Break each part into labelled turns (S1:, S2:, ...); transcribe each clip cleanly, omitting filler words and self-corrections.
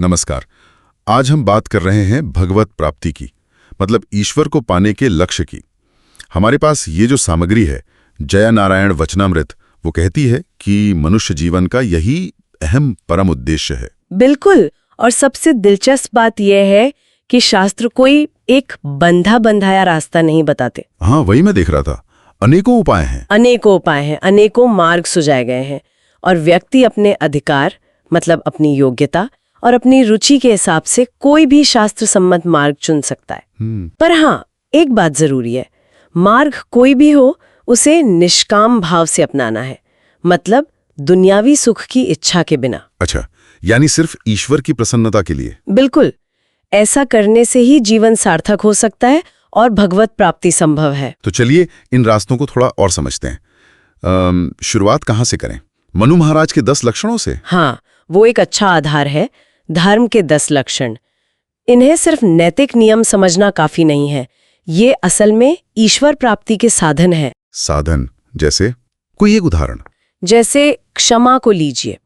S1: नमस्कार। आज हम बात कर रहे हैं भगवत प्राप्ति की, मतलब ईश्वर को पाने के लक्ष्य की। हमारे पास ये जो सामग्री है, जया नारायण वचनामृत, वो कहती है कि मनुष्य जीवन का यही अहम परम उद्देश्य है।
S2: बिल्कुल। और सबसे दिलचस्प बात यह है कि शास्त्र कोई एक बंधा बंधाया रास्ता नहीं बताते।
S1: हाँ, वही मैं देख रहा था। अनेकों उपाय हैं।
S2: अनेकों उपाय हैं, अनेकों मार्ग सुझाए गए हैं और व्यक्ति अपने अधिकार, मतलब अपनी योग्यता और अपनी रुचि के हिसाब से कोई भी शास्त्र सम्मत मार्ग चुन सकता है। पर हाँ, एक बात जरूरी है, मार्ग कोई भी हो उसे निष्काम भाव से अपनाना है, मतलब दुनियावी सुख की इच्छा के बिना।
S1: अच्छा, यानी सिर्फ ईश्वर की प्रसन्नता के लिए।
S2: बिल्कुल। ऐसा करने से ही जीवन सार्थक हो सकता है और भगवत प्राप्ति संभव है।
S1: तो चलिए इन रास्तों को थोड़ा और समझते हैं। शुरुआत कहाँ से करें? मनु महाराज के 10 लक्षणों से?
S2: हाँ, वो एक अच्छा आधार है। धर्म के 10 लक्षण। इन्हें सिर्फ नैतिक नियम समझना काफी नहीं है, ये असल में ईश्वर प्राप्ति के साधन है।
S1: साधन जैसे? कोई एक उदाहरण?
S2: जैसे क्षमा को लीजिए।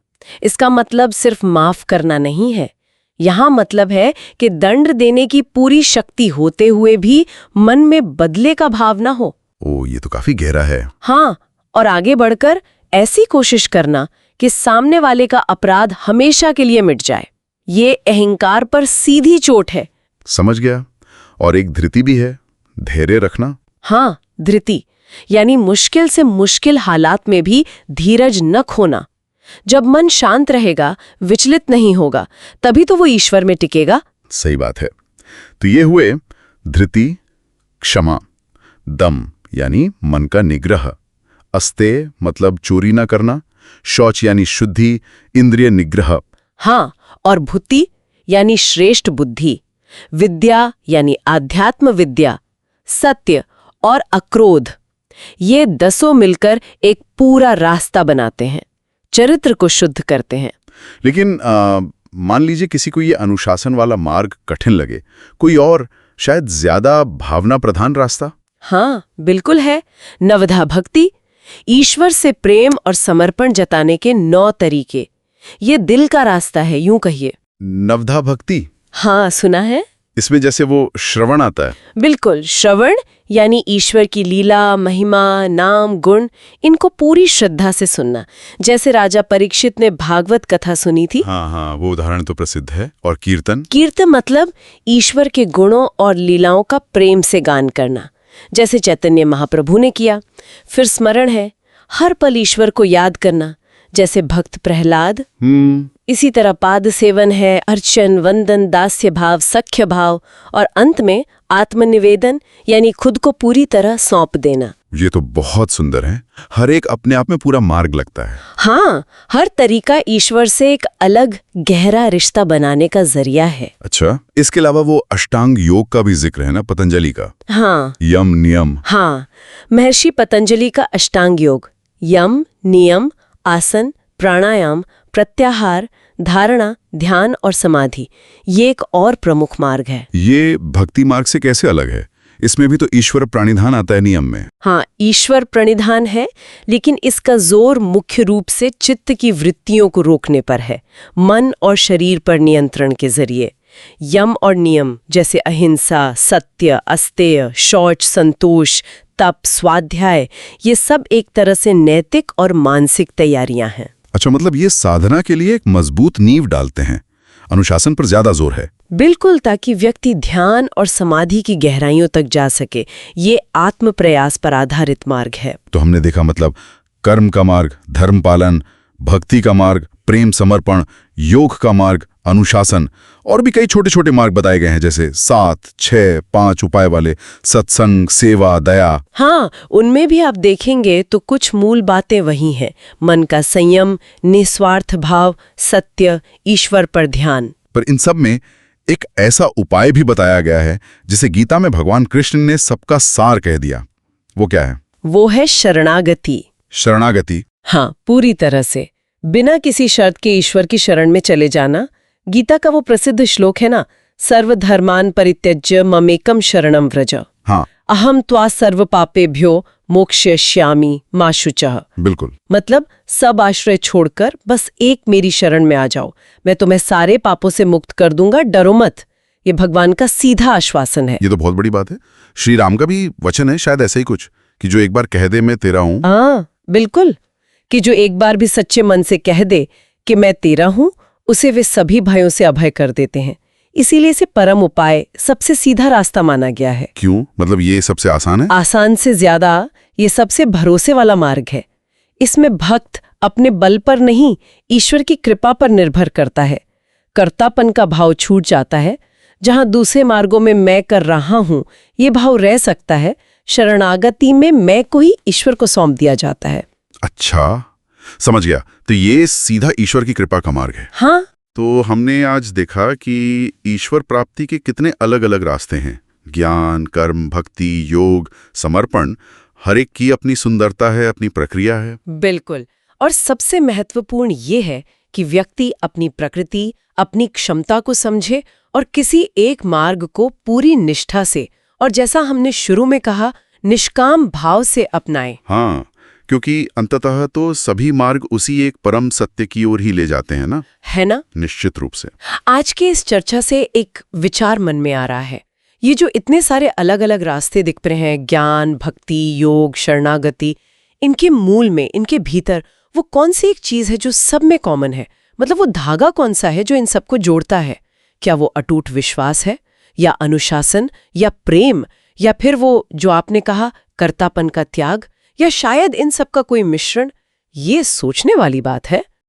S2: इसका मतलब सिर्फ माफ करना नहीं है। यहाँ मतलब है कि दंड देने की पूरी शक्ति होते हुए भी मन में बदले का भाव ना हो।
S1: ओ, ये तो काफी गहरा है।
S2: हाँ, और आगे बढ़कर ऐसी कोशिश करना कि सामने वाले का अपराध हमेशा के लिए मिट जाए। ये अहंकार पर सीधी चोट है।
S1: समझ गया। और एक धृति भी है, धैर्य रखना।
S2: हाँ, धृति यानी मुश्किल से मुश्किल हालात में भी धीरज न खोना। जब मन शांत रहेगा, विचलित नहीं होगा, तभी तो वो ईश्वर में टिकेगा।
S1: सही बात है। तो ये हुए धृति, क्षमा, दम यानी मन का निग्रह, अस्तेय मतलब चोरी न करना, शौच यानी शुद्धि, इंद्रिय निग्रह।
S2: हाँ, और भुति यानी श्रेष्ठ बुद्धि, विद्या यानी आध्यात्म विद्या, सत्य और अक्रोध। ये 10 मिलकर एक पूरा रास्ता बनाते हैं, चरित्र को शुद्ध करते हैं।
S1: लेकिन मान लीजिए किसी को ये अनुशासन वाला मार्ग कठिन लगे, कोई और शायद ज्यादा भावना प्रधान रास्ता?
S2: हाँ, बिल्कुल है। नवधा भक्ति, ईश्वर से प्रेम और समर्पण जताने के 9 तरीके। ये दिल का रास्ता है, यूं कहिए।
S1: नवधा भक्ति?
S2: हाँ, सुना है।
S1: इसमें जैसे वो श्रवण आता है?
S2: बिल्कुल। श्रवण यानी ईश्वर की लीला, महिमा, नाम, गुण, इनको पूरी श्रद्धा से सुनना। जैसे राजा परीक्षित ने भागवत कथा सुनी थी।
S1: हाँ, वो उदाहरण तो प्रसिद्ध है। और कीर्तन?
S2: कीर्तन मतलब ईश्वर के गुणों और लीलाओं का प्रेम से गान करना, जैसे चैतन्य महाप्रभु ने किया। फिर स्मरण है, हर पल ईश्वर को याद करना, जैसे भक्त प्रहलाद। इसी तरह पाद सेवन है, अर्चन, वंदन, दास्य भाव, सख्य भाव, और अंत में आत्मनिवेदन यानी खुद को पूरी तरह सौंप देना।
S1: ये तो बहुत सुंदर है। हर एक अपने आप में पूरा मार्ग लगता है।
S2: हाँ, हर तरीका ईश्वर से एक अलग गहरा रिश्ता बनाने का जरिया है।
S1: अच्छा, इसके अलावा वो अष्टांग योग का भी जिक्र है ना, पतंजलि का?
S2: हाँ,
S1: यम नियम।
S2: हाँ, महर्षि पतंजलि का अष्टांग योग, यम, नियम, आसन, प्राणायाम, प्रत्याहार, धारणा, ध्यान और समाधि, ये एक और प्रमुख मार्ग है।
S1: ये भक्ति मार्ग से कैसे अलग है? इसमें भी तो ईश्वर प्रणिधान आता है नियम में।
S2: हाँ, ईश्वर प्रणिधान है, लेकिन इसका जोर मुख्य रूप से चित्त की वृत्तियों को रोकने पर है, मन और शरीर पर नियंत्रण के जरिए। यम और नियम जैसे अहिंसा, सत्य, अस्तेय, शौच, संतोष, तप, स्वाध्याय, ये सब एक तरह से नैतिक और मानसिक तैयारियां हैं।
S1: अच्छा, मतलब ये साधना के लिए एक मजबूत नींव डालते हैं। अनुशासन पर ज्यादा जोर है।
S2: बिल्कुल, ताकि व्यक्ति ध्यान और समाधि की गहराइयों तक जा सके। ये आत्म प्रयास पर आधारित मार्ग है।
S1: तो हमने देखा, मतलब कर्म का मार्ग, धर्म पालन, भक्ति का मार्ग, प्रेम समर्पण, योग का मार्ग, अनुशासन, और भी कई छोटे छोटे मार्ग बताए गए हैं, जैसे 7, 6, 5 उपाय वाले, सत्संग, सेवा, दया।
S2: हाँ, उनमें भी आप देखेंगे तो कुछ मूल बातें वही हैं। मन का संयम, निस्वार्थ भाव, सत्य, ईश्वर पर ध्यान।
S1: पर इन सब में एक ऐसा उपाय भी बताया गया है जिसे गीता में भगवान कृष्ण ने सबका सार कह दिया। वो क्या है?
S2: वो है शरणागति।
S1: शरणागति?
S2: हाँ, पूरी तरह से बिना किसी शर्त के ईश्वर की शरण में चले जाना। गीता का वो प्रसिद्ध श्लोक है ना, सर्वधर्मान परित्यज्य ममेकम शरणम व्रज।
S1: हाँ,
S2: अहम त्वा सर्व पापेभ्यो मोक्षयिष्यामि मा शुचः।
S1: बिल्कुल।
S2: मतलब सब आश्रय छोड़कर बस एक मेरी शरण में आ जाओ, मैं तुम्हें सारे पापों से मुक्त कर दूंगा, डरो मत। ये भगवान का सीधा आश्वासन है।
S1: ये तो बहुत बड़ी बात है। श्री राम का भी वचन है शायद ऐसा ही कुछ, कि जो एक बार कह दे मैं तेरा हूं।
S2: हाँ बिल्कुल, कि जो एक बार भी सच्चे मन से कह दे कि मैं तेरा हूं, उसे वे सभी भयों से अभय कर देते हैं। इसीलिए इसे परम उपाय, सबसे सीधा रास्ता माना गया है।
S1: क्यों? मतलब ये सबसे आसान है?
S2: आसान से ज्यादा ये सबसे भरोसे वाला मार्ग है। इसमें भक्त अपने बल पर नहीं, ईश्वर की कृपा पर निर्भर करता है। कर्तापन का भाव छूट जाता है। जहां दूसरे मार्गों में मैं कर रहा हूं, ये भाव रह सकता है। शरणागति में मैं को ही ईश्वर को सौंप दिया जाता है।
S1: अच्छा, समझ गया। तो ये सीधा ईश्वर की कृपा का मार्ग है।
S2: हाँ,
S1: तो हमने आज देखा कि ईश्वर प्राप्ति के कितने अलग अलग रास्ते हैं। ज्ञान, कर्म, भक्ति, योग, समर्पण, हर एक की अपनी सुंदरता है, अपनी प्रक्रिया है।
S2: बिल्कुल। और सबसे महत्वपूर्ण ये है कि व्यक्ति अपनी प्रकृति, अपनी क्षमता को समझे और किसी एक मार्ग को पूरी निष्ठा से, और जैसा हमने शुरू में कहा, निष्काम भाव से अपनाए।
S1: हाँ, क्योंकि अंततः तो सभी मार्ग उसी एक परम सत्य की ओर ही ले जाते हैं ना?
S2: है ना?
S1: निश्चित रूप से।
S2: आज के इस चर्चा से एक विचार मन में आ रहा है। ये जो इतने सारे अलग अलग रास्ते दिख रहे हैं, ज्ञान, भक्ति, योग, शरणागति, इनके मूल में, इनके भीतर वो कौन सी एक चीज है जो सब में कॉमन है? मतलब वो धागा कौन सा है जो इन सबको जोड़ता है? क्या वो अटूट विश्वास है, या अनुशासन, या प्रेम, या फिर वो जो आपने कहा कर्तापन का त्याग, या शायद इन सब का कोई मिश्रण? ये सोचने वाली बात है।